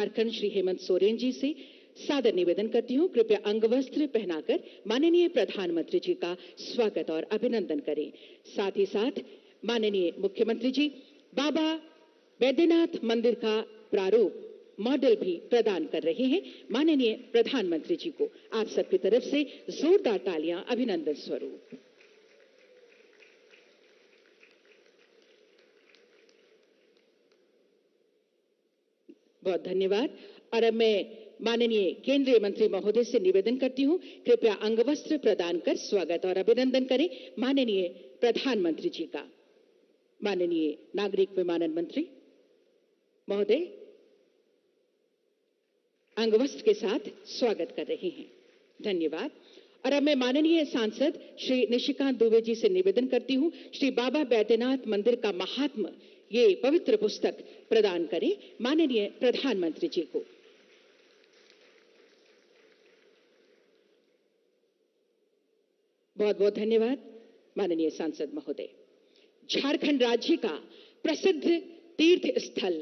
झारखंड श्री हेमंत सोरेन जी से सादर निवेदन करती हूँ, कृपया अंगवस्त्र पहनाकर माननीय प्रधानमंत्री जी का स्वागत और अभिनंदन करें। साथ ही साथ माननीय मुख्यमंत्री जी बाबा बैद्यनाथ मंदिर का प्रारूप मॉडल भी प्रदान कर रहे हैं। माननीय प्रधानमंत्री जी को आप सबकी तरफ से जोरदार तालियां अभिनंदन स्वरूप। बहुत धन्यवाद। और अब मैं माननीय केंद्रीय मंत्री महोदय से निवेदन करती हूं, कृपया अंगवस्त्र प्रदान कर स्वागत और अभिनंदन करें माननीय प्रधानमंत्री जी का। माननीय नागरिक विमानन मंत्री महोदय अंगवस्त्र के साथ स्वागत कर रहे हैं। धन्यवाद। और अब मैं माननीय सांसद श्री निशिकांत दुबे जी से निवेदन करती हूं, श्री बाबा बैद्यनाथ मंदिर का महात्म्य ये पवित्र पुस्तक प्रदान करें माननीय प्रधानमंत्री जी को। बहुत बहुत धन्यवाद माननीय सांसद महोदय। झारखंड राज्य का प्रसिद्ध तीर्थ स्थल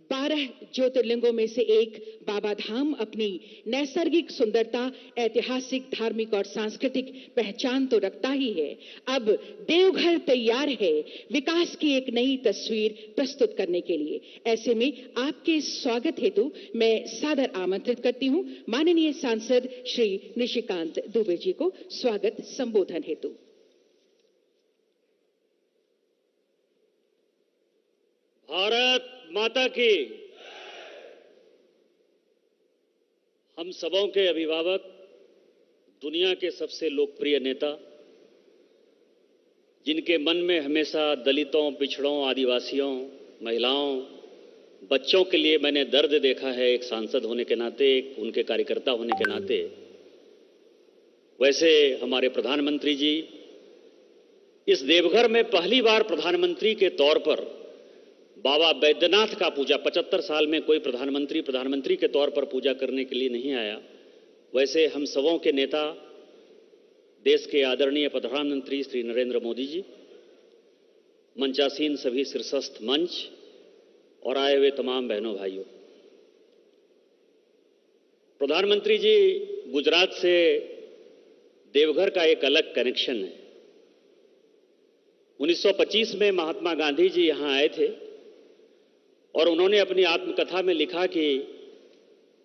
12 ज्योतिर्लिंगों में से एक बाबा धाम अपनी नैसर्गिक सुंदरता, ऐतिहासिक, धार्मिक और सांस्कृतिक पहचान तो रखता ही है, अब देवघर तैयार है विकास की एक नई तस्वीर प्रस्तुत करने के लिए। ऐसे में आपके स्वागत हेतु मैं सादर आमंत्रित करती हूं माननीय सांसद श्री निशिकांत दुबे जी को स्वागत संबोधन हेतु। भारत माता की। हम सबों के अभिभावक, दुनिया के सबसे लोकप्रिय नेता, जिनके मन में हमेशा दलितों, पिछड़ों, आदिवासियों, महिलाओं, बच्चों के लिए मैंने दर्द देखा है एक सांसद होने के नाते, उनके कार्यकर्ता होने के नाते, वैसे हमारे प्रधानमंत्री जी इस देवघर में पहली बार प्रधानमंत्री के तौर पर बाबा बैद्यनाथ का पूजा, 75 साल में कोई प्रधानमंत्री के तौर पर पूजा करने के लिए नहीं आया। वैसे हम सबों के नेता, देश के आदरणीय प्रधानमंत्री श्री नरेंद्र मोदी जी, मंचासीन सभी शीर्षस्थ मंच और आए हुए तमाम बहनों भाइयों, प्रधानमंत्री जी गुजरात से देवघर का एक अलग कनेक्शन है। 1925 में महात्मा गांधी जी यहां आए थे और उन्होंने अपनी आत्मकथा में लिखा कि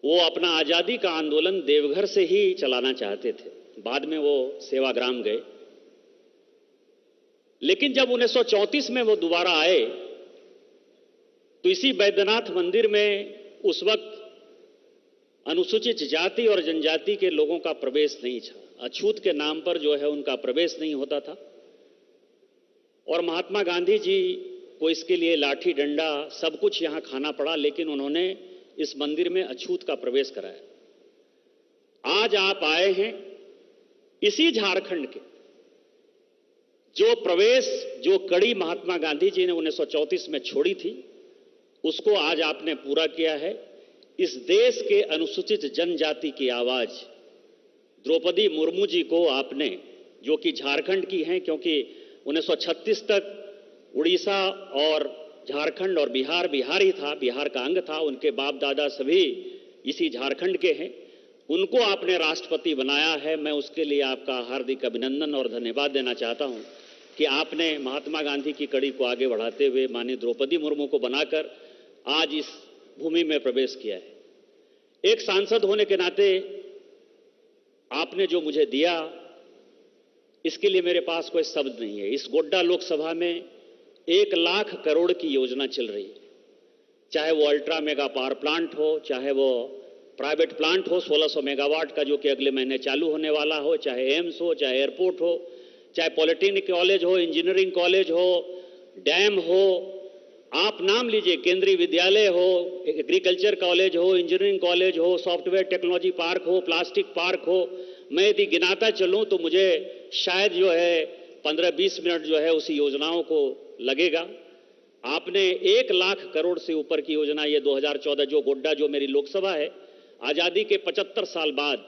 वो अपना आजादी का आंदोलन देवघर से ही चलाना चाहते थे। बाद में वो सेवाग्राम गए, लेकिन जब 1934 में वो दोबारा आए तो इसी बैद्यनाथ मंदिर में उस वक्त अनुसूचित जाति और जनजाति के लोगों का प्रवेश नहीं था। अछूत के नाम पर जो है उनका प्रवेश नहीं होता था और महात्मा गांधी जी को इसके लिए लाठी डंडा सब कुछ यहां खाना पड़ा, लेकिन उन्होंने इस मंदिर में अछूत का प्रवेश कराया। आज आप आए हैं इसी झारखंड के जो कड़ी महात्मा गांधी जी ने 1934 में छोड़ी थी, उसको आज आपने पूरा किया है। इस देश के अनुसूचित जनजाति की आवाज द्रौपदी मुर्मू जी को आपने, जो कि झारखंड की हैं, क्योंकि 1936 तक उड़ीसा और झारखंड और बिहार ही था, बिहार का अंग था, उनके बाप दादा सभी इसी झारखंड के हैं, उनको आपने राष्ट्रपति बनाया है। मैं उसके लिए आपका हार्दिक अभिनंदन और धन्यवाद देना चाहता हूं कि आपने महात्मा गांधी की कड़ी को आगे बढ़ाते हुए माननीय द्रौपदी मुर्मू को बनाकर आज इस भूमि में प्रवेश किया है। एक सांसद होने के नाते आपने जो मुझे दिया, इसके लिए मेरे पास कोई शब्द नहीं है। इस गोड्डा लोकसभा में 1 लाख करोड़ की योजना चल रही है, चाहे वो अल्ट्रा मेगा पावर प्लांट हो, चाहे वो प्राइवेट प्लांट हो 1600 मेगावाट का जो कि अगले महीने चालू होने वाला हो, चाहे एम्स हो, चाहे एयरपोर्ट हो, चाहे पॉलिटेक्निक कॉलेज हो, इंजीनियरिंग कॉलेज हो, डैम हो, आप नाम लीजिए, केंद्रीय विद्यालय हो, एग्रीकल्चर कॉलेज हो, इंजीनियरिंग कॉलेज हो, सॉफ्टवेयर टेक्नोलॉजी पार्क हो, प्लास्टिक पार्क हो। मैं यदि गिनाता चलूं तो मुझे शायद जो है 15-20 मिनट जो है उसी योजनाओं को लगेगा। आपने 1 लाख करोड़ से ऊपर की योजना, ये 2014 जो गोड्डा, जो मेरी लोकसभा है, आजादी के 75 साल बाद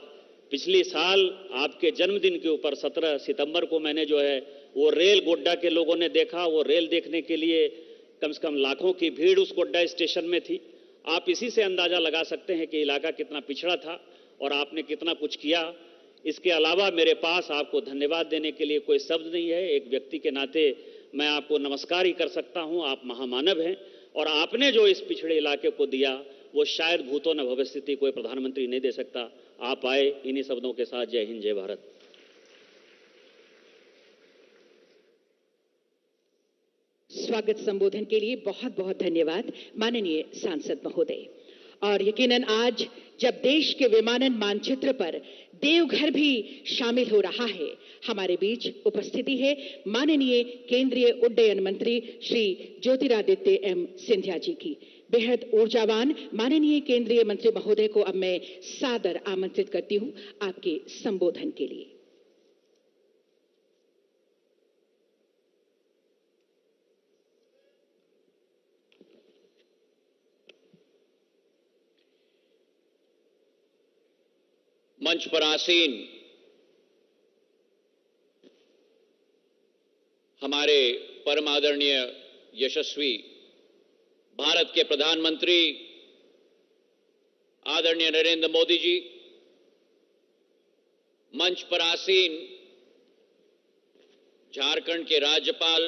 पिछले साल आपके जन्मदिन के ऊपर 17 सितंबर को मैंने जो है वो रेल गोड्डा के लोगों ने देखा। वो रेल देखने के लिए कम से कम लाखों की भीड़ उस गोड्डा स्टेशन में थी। आप इसी से अंदाजा लगा सकते हैं कि इलाका कितना पिछड़ा था और आपने कितना कुछ किया। इसके अलावा मेरे पास आपको धन्यवाद देने के लिए कोई शब्द नहीं है। एक व्यक्ति के नाते मैं आपको नमस्कार ही कर सकता हूं। आप महामानव हैं और आपने जो इस पिछड़े इलाके को दिया वो शायद भूतो न भविष्यति कोई प्रधानमंत्री नहीं दे सकता। आप आए। इन्हीं शब्दों के साथ जय हिंद, जय भारत। स्वागत संबोधन के लिए बहुत बहुत धन्यवाद माननीय सांसद महोदय। और यकीनन आज जब देश के विमानन मानचित्र पर देवघर भी शामिल हो रहा है, हमारे बीच उपस्थिति है माननीय केंद्रीय उड्डयन मंत्री श्री ज्योतिरादित्य एम सिंधिया जी की। बेहद ऊर्जावान माननीय केंद्रीय मंत्री महोदय को अब मैं सादर आमंत्रित करती हूं आपके संबोधन के लिए। मंच पर आसीन हमारे परम आदरणीय यशस्वी भारत के प्रधानमंत्री आदरणीय नरेंद्र मोदी जी, मंच पर आसीन झारखंड के राज्यपाल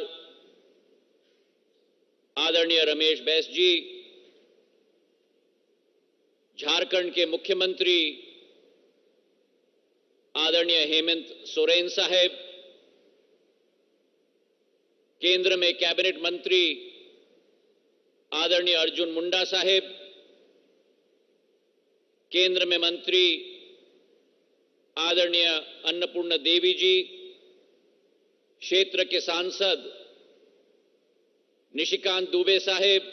आदरणीय रमेश बैस जी, झारखंड के मुख्यमंत्री आदरणीय हेमंत सोरेन साहब, केंद्र में कैबिनेट मंत्री आदरणीय अर्जुन मुंडा साहब, केंद्र में मंत्री आदरणीय अन्नपूर्णा देवी जी, क्षेत्र के सांसद निशिकांत दुबे साहब,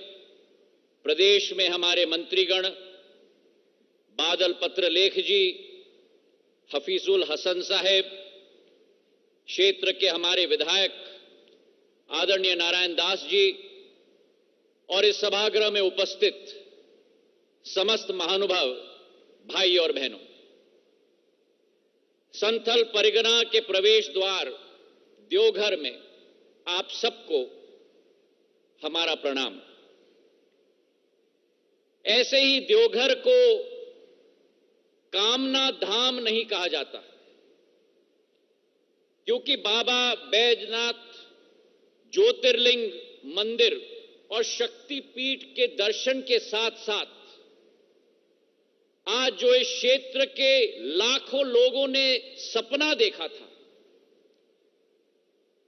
प्रदेश में हमारे मंत्रीगण बादल पत्रलेख जी, हफीजुल हसन साहब, क्षेत्र के हमारे विधायक आदरणीय नारायण दास जी और इस सभागृह में उपस्थित समस्त महानुभाव भाई और बहनों, संथल परिगणा के प्रवेश द्वार देवघर में आप सबको हमारा प्रणाम। ऐसे ही देवघर को कामना धाम नहीं कहा जाता, क्योंकि बाबा बैजनाथ ज्योतिर्लिंग मंदिर और शक्तिपीठ के दर्शन के साथ साथ आज जो इस क्षेत्र के लाखों लोगों ने सपना देखा था,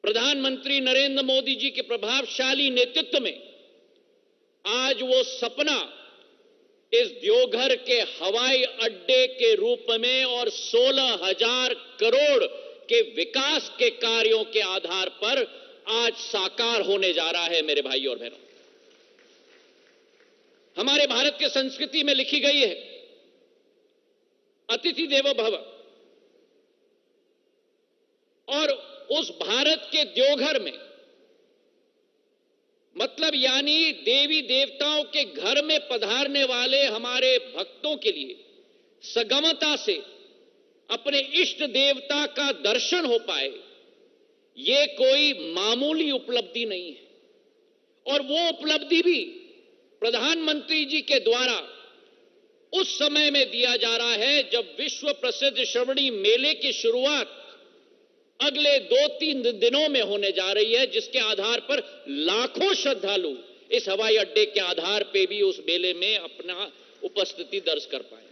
प्रधानमंत्री नरेंद्र मोदी जी के प्रभावशाली नेतृत्व में आज वो सपना इस देवघर के हवाई अड्डे के रूप में और 16,000 करोड़ के विकास के कार्यों के आधार पर आज साकार होने जा रहा है। मेरे भाई और बहनों, हमारे भारत के संस्कृति में लिखी गई है अतिथि देवो भव, और उस भारत के देवघर में मतलब यानी देवी देवताओं के घर में पधारने वाले हमारे भक्तों के लिए सगमता से अपने इष्ट देवता का दर्शन हो पाए, ये कोई मामूली उपलब्धि नहीं है। और वो उपलब्धि भी प्रधानमंत्री जी के द्वारा उस समय में दिया जा रहा है जब विश्व प्रसिद्ध श्रवणी मेले की शुरुआत अगले 2-3 दिनों में होने जा रही है, जिसके आधार पर लाखों श्रद्धालु इस हवाई अड्डे के आधार पे भी उस मेले में अपना उपस्थिति दर्ज कर पाए।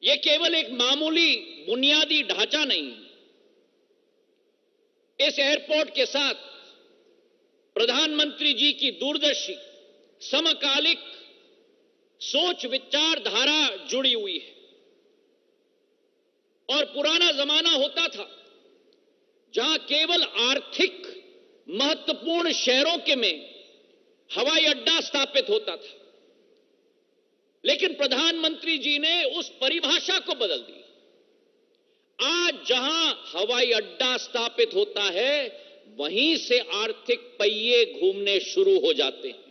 यह केवल एक मामूली बुनियादी ढांचा नहीं है। इस एयरपोर्ट के साथ प्रधानमंत्री जी की दूरदर्शी समकालिक सोच विचारधारा जुड़ी हुई है। और पुराना जमाना होता था जहां केवल आर्थिक महत्वपूर्ण शहरों के में हवाई अड्डा स्थापित होता था, लेकिन प्रधानमंत्री जी ने उस परिभाषा को बदल दी। आज जहां हवाई अड्डा स्थापित होता है वहीं से आर्थिक पहिए घूमने शुरू हो जाते हैं।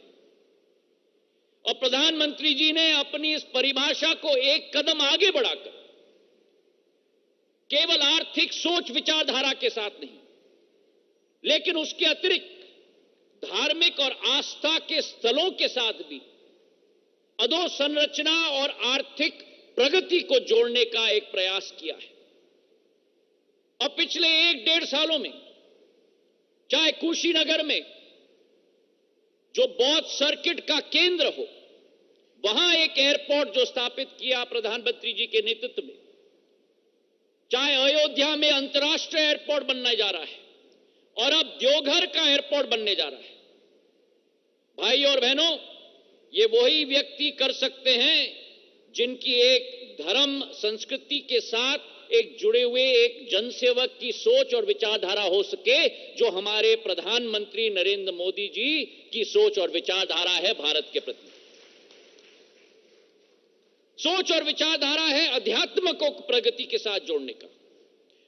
और प्रधानमंत्री जी ने अपनी इस परिभाषा को एक कदम आगे बढ़ाकर केवल आर्थिक सोच विचारधारा के साथ नहीं, लेकिन उसके अतिरिक्त धार्मिक और आस्था के स्थलों के साथ भी अधोसंरचना और आर्थिक प्रगति को जोड़ने का एक प्रयास किया है। और पिछले 1-1.5 सालों में चाहे कुशीनगर में जो बौद्ध सर्किट का केंद्र हो, वहां एक एयरपोर्ट जो स्थापित किया प्रधानमंत्री जी के नेतृत्व में, चाहे अयोध्या में अंतर्राष्ट्रीय एयरपोर्ट बनने जा रहा है और अब देवघर का एयरपोर्ट बनने जा रहा है। भाई और बहनों, ये वही व्यक्ति कर सकते हैं जिनकी एक धर्म संस्कृति के साथ एक जुड़े हुए एक जनसेवक की सोच और विचारधारा हो सके, जो हमारे प्रधानमंत्री नरेंद्र मोदी जी की सोच और विचारधारा है भारत के प्रति। सोच और विचारधारा है अध्यात्म को प्रगति के साथ जोड़ने का,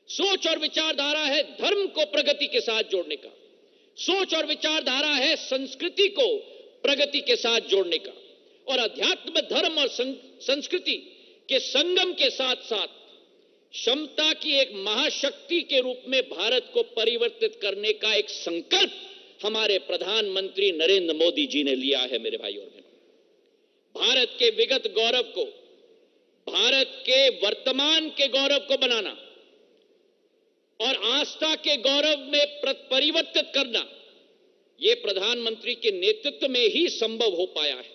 सोच और विचारधारा है धर्म को प्रगति के साथ जोड़ने का, सोच और विचारधारा है संस्कृति को प्रगति के साथ जोड़ने का, और अध्यात्म, धर्म और संस्कृति के संगम के साथ साथ क्षमता की एक महाशक्ति के रूप में भारत को परिवर्तित करने का एक संकल्प हमारे प्रधानमंत्री नरेंद्र मोदी जी ने लिया है। मेरे भाई और बहनों, भारत के विगत गौरव को भारत के वर्तमान के गौरव को बनाना और आस्था के गौरव में परिवर्तित करना, यह प्रधानमंत्री के नेतृत्व में ही संभव हो पाया है।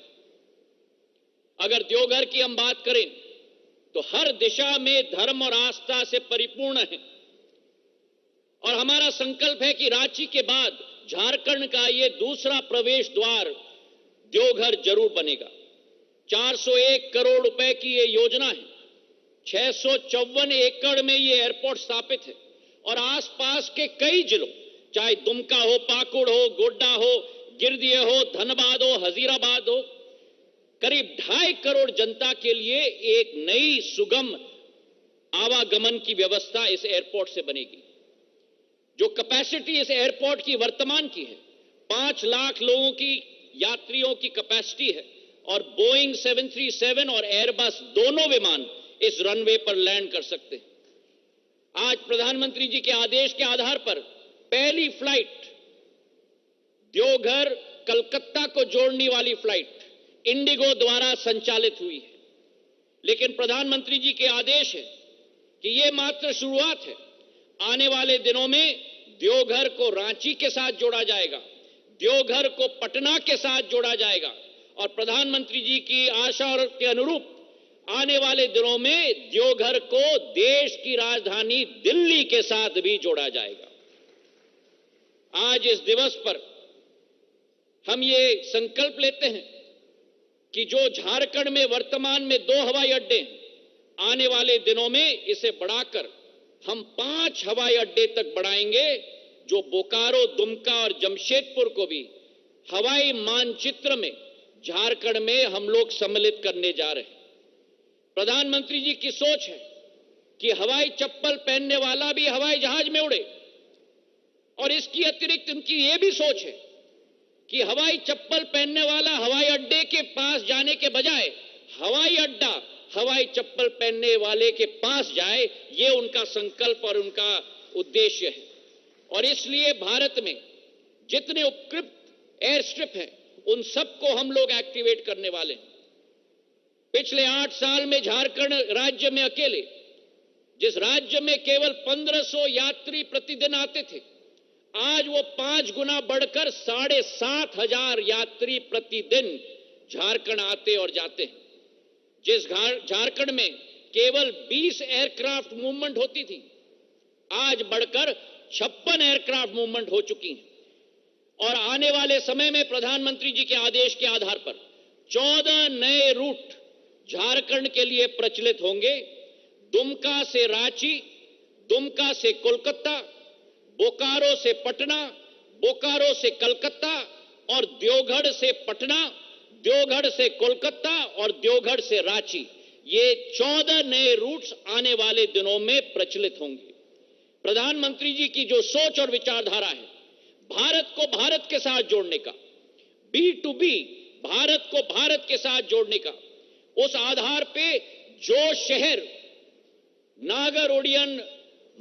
अगर देवघर की हम बात करें तो हर दिशा में धर्म और आस्था से परिपूर्ण है, और हमारा संकल्प है कि रांची के बाद झारखंड का यह दूसरा प्रवेश द्वार देवघर जरूर बनेगा। 401 करोड़ रुपए की यह योजना है, 654 एकड़ में यह एयरपोर्ट स्थापित है, और आसपास के कई जिलों, चाहे दुमका हो, पाकुड़ हो, गोड्डा हो, गिरदिया हो, धनबाद हो, हजीराबाद हो, करीब 2.5 करोड़ जनता के लिए एक नई सुगम आवागमन की व्यवस्था इस एयरपोर्ट से बनेगी। जो कैपेसिटी इस एयरपोर्ट की वर्तमान की है, 5 लाख लोगों की यात्रियों की कैपेसिटी है, और बोइंग 737 और एयरबस दोनों विमान इस रनवे पर लैंड कर सकते हैं। आज प्रधानमंत्री जी के आदेश के आधार पर पहली फ्लाइट देवघर कलकत्ता को जोड़ने वाली फ्लाइट इंडिगो द्वारा संचालित हुई है। लेकिन प्रधानमंत्री जी के आदेश है कि यह मात्र शुरुआत है। आने वाले दिनों में देवघर को रांची के साथ जोड़ा जाएगा, देवघर को पटना के साथ जोड़ा जाएगा, और प्रधानमंत्री जी की आशा और के अनुरूप आने वाले दिनों में देवघर को देश की राजधानी दिल्ली के साथ भी जोड़ा जाएगा। आज इस दिवस पर हम ये संकल्प लेते हैं कि जो झारखंड में वर्तमान में 2 हवाई अड्डे हैं, आने वाले दिनों में इसे बढ़ाकर हम 5 हवाई अड्डे तक बढ़ाएंगे, जो बोकारो, दुमका और जमशेदपुर को भी हवाई मानचित्र में झारखंड में हम लोग सम्मिलित करने जा रहे हैं। प्रधानमंत्री जी की सोच है कि हवाई चप्पल पहनने वाला भी हवाई जहाज में उड़े, और इसकी अतिरिक्त उनकी यह भी सोच है कि हवाई चप्पल पहनने वाला हवाई अड्डे के पास जाने के बजाय हवाई अड्डा हवाई चप्पल पहनने वाले के पास जाए। ये उनका संकल्प और उनका उद्देश्य है, और इसलिए भारत में जितने उपकृत एयर स्ट्रिप हैं उन सबको हम लोग एक्टिवेट करने वाले हैं। पिछले 8 साल में झारखंड राज्य में अकेले, जिस राज्य में केवल 1500 यात्री प्रतिदिन आते थे, आज वो 5 गुना बढ़कर 7,500 यात्री प्रतिदिन झारखंड आते और जाते हैं। जिस झारखंड में केवल 20 एयरक्राफ्ट मूवमेंट होती थी, आज बढ़कर 56 एयरक्राफ्ट मूवमेंट हो चुकी हैं, और आने वाले समय में प्रधानमंत्री जी के आदेश के आधार पर 14 नए रूट झारखंड के लिए प्रचलित होंगे। दुमका से रांची, दुमका से कोलकाता, बोकारो से पटना, बोकारो से कलकत्ता, और देवघर से पटना, देवघर से कोलकाता और देवघर से रांची। ये 14 नए रूट्स आने वाले दिनों में प्रचलित होंगे। प्रधानमंत्री जी की जो सोच और विचारधारा है, भारत को भारत के साथ जोड़ने का, B2B भारत को भारत के साथ जोड़ने का, उस आधार पे जो शहर नागर ओडियन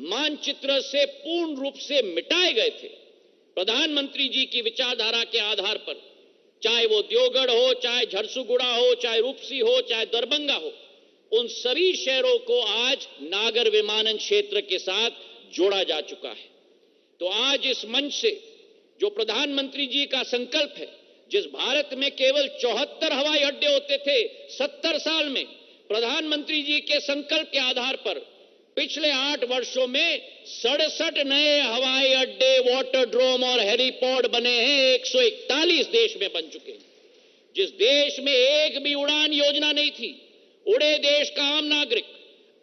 मानचित्र से पूर्ण रूप से मिटाए गए थे, प्रधानमंत्री जी की विचारधारा के आधार पर चाहे वो देवगढ़ हो, चाहे झरसुगुड़ा हो, चाहे रूपसी हो, चाहे दरभंगा हो, उन सभी शहरों को आज नागर विमानन क्षेत्र के साथ जोड़ा जा चुका है। तो आज इस मंच से जो प्रधानमंत्री जी का संकल्प है, जिस भारत में केवल 74 हवाई अड्डे होते थे 70 साल में, प्रधानमंत्री जी के संकल्प के आधार पर पिछले 8 वर्षों में 67 नए हवाई अड्डे, वाटरड्रोम और हेलीपोर्ट बने हैं। 141 देश में बन चुके हैं। जिस देश में एक भी उड़ान योजना नहीं थी, उड़े देश का आम नागरिक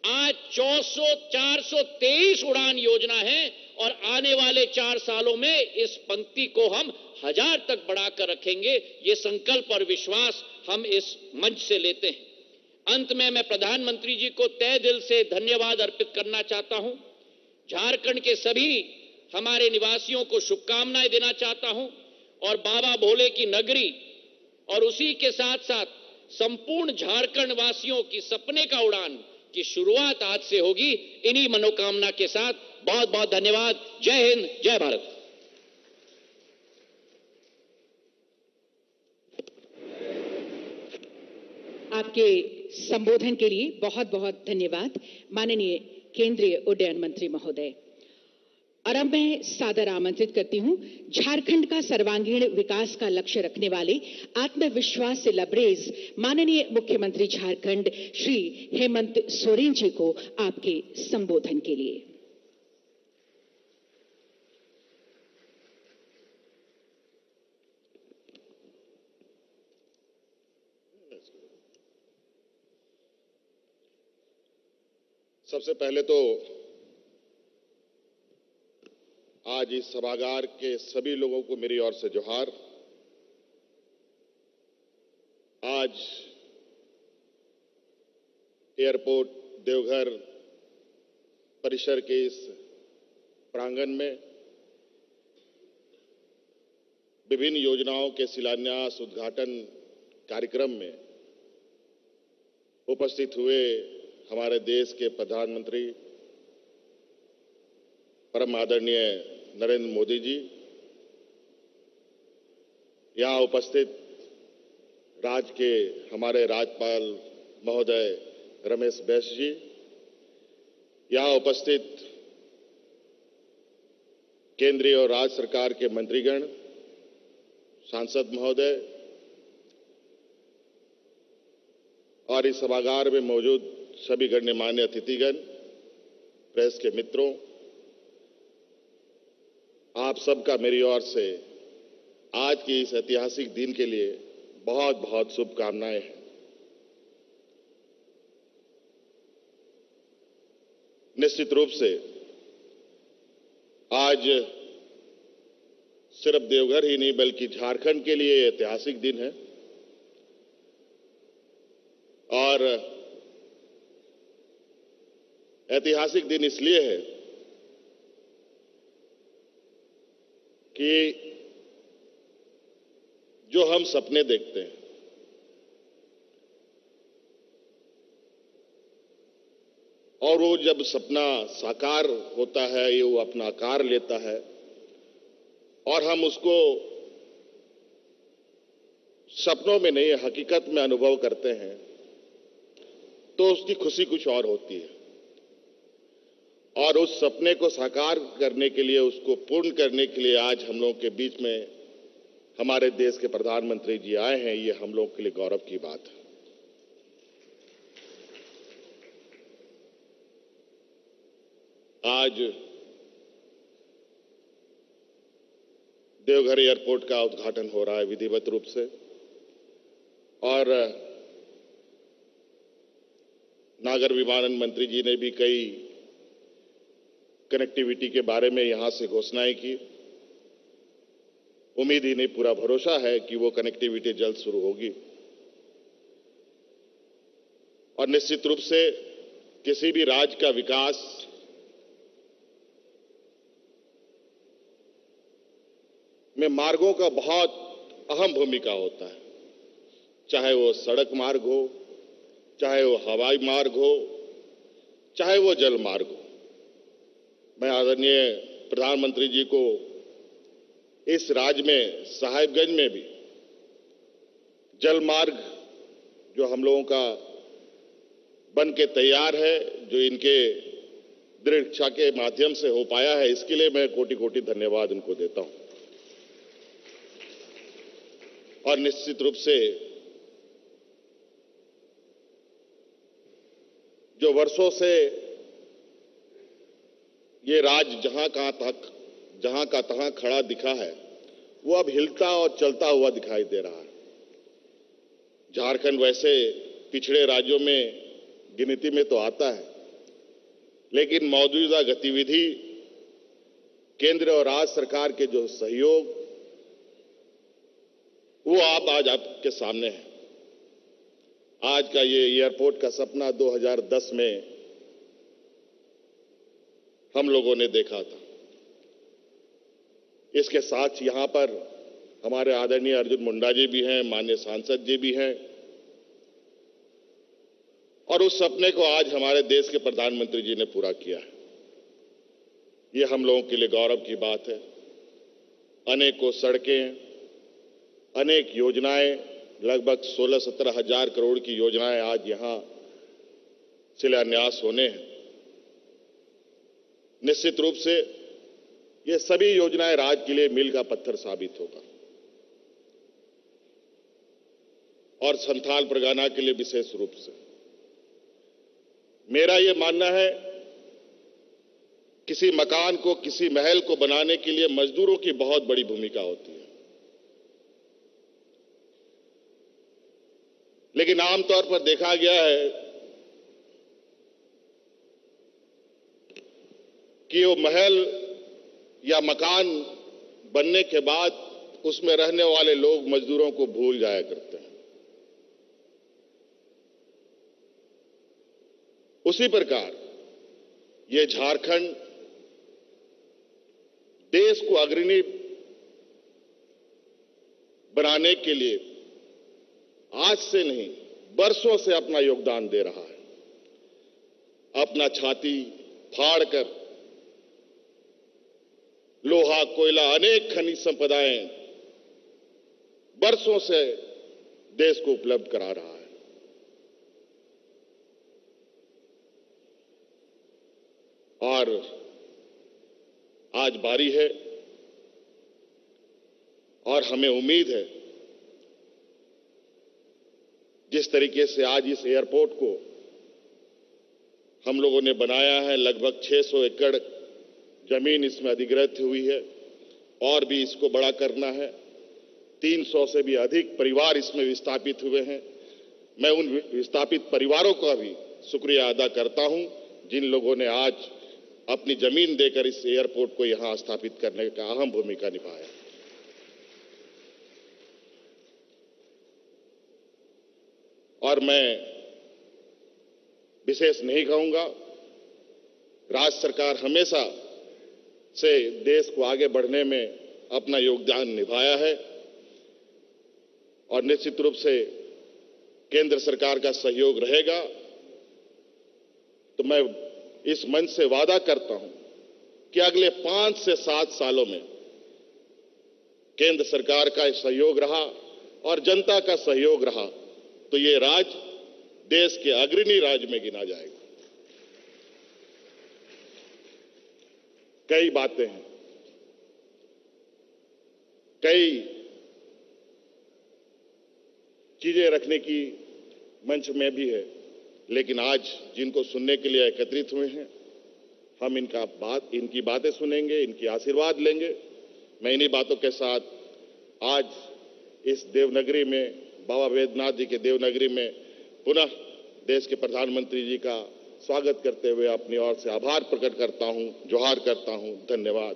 आज 423 उड़ान योजना है और आने वाले 4 सालों में इस पंक्ति को हम 1000 तक बढ़ाकर रखेंगे। ये संकल्प और विश्वास हम इस मंच से लेते हैं। अंत में मैं प्रधानमंत्री जी को तहे दिल से धन्यवाद अर्पित करना चाहता हूं। झारखंड के सभी हमारे निवासियों को शुभकामनाएं देना चाहता हूं और बाबा भोले की नगरी और उसी के साथ साथ संपूर्ण झारखंड वासियों की सपने का उड़ान की शुरुआत आज से होगी। इन्हीं मनोकामना के साथ बहुत बहुत धन्यवाद। जय हिंद, जय भारत। आपके संबोधन के लिए बहुत बहुत धन्यवाद माननीय केंद्रीय उड्डयन मंत्री महोदय। और अब मैं सादर आमंत्रित करती हूं झारखंड का सर्वांगीण विकास का लक्ष्य रखने वाले, आत्मविश्वास से लबरेज माननीय मुख्यमंत्री झारखंड श्री हेमंत सोरेन जी को आपके संबोधन के लिए। सबसे पहले तो आज इस सभागार के सभी लोगों को मेरी ओर से जोहार। आज एयरपोर्ट देवघर परिसर के इस प्रांगण में विभिन्न योजनाओं के शिलान्यास उद्घाटन कार्यक्रम में उपस्थित हुए हमारे देश के प्रधानमंत्री परम आदरणीय नरेंद्र मोदी जी, यहां उपस्थित राज्य के हमारे राज्यपाल महोदय रमेश बैस जी, यहां उपस्थित केंद्रीय और राज्य सरकार के मंत्रीगण, सांसद महोदय और इस सभागार में मौजूद सभी गणमान्य अतिथिगण, प्रेस के मित्रों, आप सबका मेरी ओर से आज के इस ऐतिहासिक दिन के लिए बहुत बहुत शुभकामनाएं हैं। निश्चित रूप से आज सिर्फ देवघर ही नहीं बल्कि झारखंड के लिए ऐतिहासिक दिन है और ऐतिहासिक दिन इसलिए है कि जो हम सपने देखते हैं और वो जब सपना साकार होता है, ये वो अपना आकार लेता है और हम उसको सपनों में नहीं हकीकत में अनुभव करते हैं, तो उसकी खुशी कुछ और होती है। और उस सपने को साकार करने के लिए, उसको पूर्ण करने के लिए आज हम लोगों के बीच में हमारे देश के प्रधानमंत्री जी आए हैं, ये हम लोगों के लिए गौरव की बात है। आज देवघर एयरपोर्ट का उद्घाटन हो रहा है विधिवत रूप से और नागर विमानन मंत्री जी ने भी कई कनेक्टिविटी के बारे में यहां से घोषणाएं की। उम्मीद ही नहीं, पूरा भरोसा है कि वो कनेक्टिविटी जल्द शुरू होगी और निश्चित रूप से किसी भी राज्य का विकास में मार्गों का बहुत अहम भूमिका होता है, चाहे वो सड़क मार्ग हो, चाहे वो हवाई मार्ग हो, चाहे वो जल मार्ग हो। मैं आदरणीय प्रधानमंत्री जी को इस राज्य में साहिबगंज में भी जल मार्ग जो हम लोगों का बन के तैयार है, जो इनके दृढ़ इच्छा के माध्यम से हो पाया है, इसके लिए मैं कोटि कोटि धन्यवाद उनको देता हूं। और निश्चित रूप से जो वर्षों से ये राज्य जहां का तहां खड़ा दिखा है, वो अब हिलता और चलता हुआ दिखाई दे रहा है। झारखंड वैसे पिछड़े राज्यों में गिनती में तो आता है, लेकिन मौजूदा गतिविधि, केंद्र और राज्य सरकार के जो सहयोग, वो आज आपके सामने है। आज का ये एयरपोर्ट का सपना 2010 में हम लोगों ने देखा था। इसके साथ यहां पर हमारे आदरणीय अर्जुन मुंडा जी भी हैं, माननीय सांसद जी भी हैं, और उस सपने को आज हमारे देश के प्रधानमंत्री जी ने पूरा किया है। ये हम लोगों के लिए गौरव की बात है। अनेकों सड़कें, अनेक योजनाएं, लगभग 16-17 हजार करोड़ की योजनाएं आज यहां शिलान्यास होने हैं। निश्चित रूप से ये सभी योजनाएं राज्य के लिए मील का पत्थर साबित होगा, और संथाल परगना के लिए विशेष रूप से मेरा यह मानना है, किसी मकान को, किसी महल को बनाने के लिए मजदूरों की बहुत बड़ी भूमिका होती है, लेकिन आमतौर पर देखा गया है कि वो महल या मकान बनने के बाद उसमें रहने वाले लोग मजदूरों को भूल जाया करते हैं। उसी प्रकार ये झारखंड देश को अग्रणी बनाने के लिए आज से नहीं, वर्षों से अपना योगदान दे रहा है। अपना छाती फाड़कर लोहा, कोयला, अनेक खनिज संपदाएं वर्षों से देश को उपलब्ध करा रहा है। और आज बारी है, और हमें उम्मीद है जिस तरीके से आज इस एयरपोर्ट को हम लोगों ने बनाया है, लगभग 600 एकड़ जमीन इसमें अधिग्रहित हुई है, और भी इसको बड़ा करना है। 300 से भी अधिक परिवार इसमें विस्थापित हुए हैं। मैं उन विस्थापित परिवारों का भी शुक्रिया अदा करता हूं, जिन लोगों ने आज अपनी जमीन देकर इस एयरपोर्ट को यहां स्थापित करने का अहम भूमिका निभाया। और मैं विशेष नहीं कहूंगा, राज्य सरकार हमेशा से देश को आगे बढ़ने में अपना योगदान निभाया है, और निश्चित रूप से केंद्र सरकार का सहयोग रहेगा। तो मैं इस मंच से वादा करता हूं कि अगले 5 से 7 सालों में केंद्र सरकार का सहयोग रहा और जनता का सहयोग रहा तो ये राज्य देश के अग्रणी राज्य में गिना जाएगा। कई बातें हैं, कई चीजें रखने की मंच में भी है, लेकिन आज जिनको सुनने के लिए एकत्रित हुए हैं, हम इनकी बातें सुनेंगे, इनकी आशीर्वाद लेंगे। मैं इन्हीं बातों के साथ आज इस देवनगरी में, बाबा वैद्यनाथ जी के देवनगरी में पुनः देश के प्रधानमंत्री जी का स्वागत करते हुए अपनी ओर से आभार प्रकट करता हूं, जोहार करता हूं। धन्यवाद।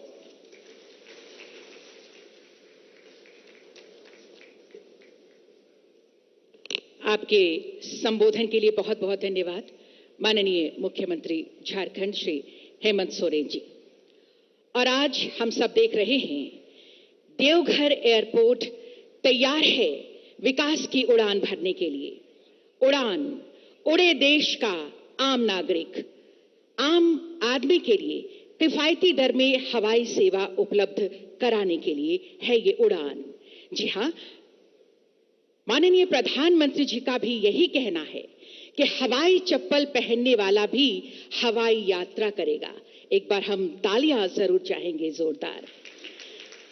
आपके संबोधन के लिए बहुत बहुत धन्यवाद माननीय मुख्यमंत्री झारखंड श्री हेमंत सोरेन जी। और आज हम सब देख रहे हैं, देवघर एयरपोर्ट तैयार है विकास की उड़ान भरने के लिए। उड़ान उड़े देश का आम नागरिक, आम आदमी के लिए किफायती दर में हवाई सेवा उपलब्ध कराने के लिए है ये उड़ान। जी हां, माननीय प्रधानमंत्री जी का भी यही कहना है कि हवाई चप्पल पहनने वाला भी हवाई यात्रा करेगा। एक बार हम तालियां जरूर चाहेंगे जोरदार।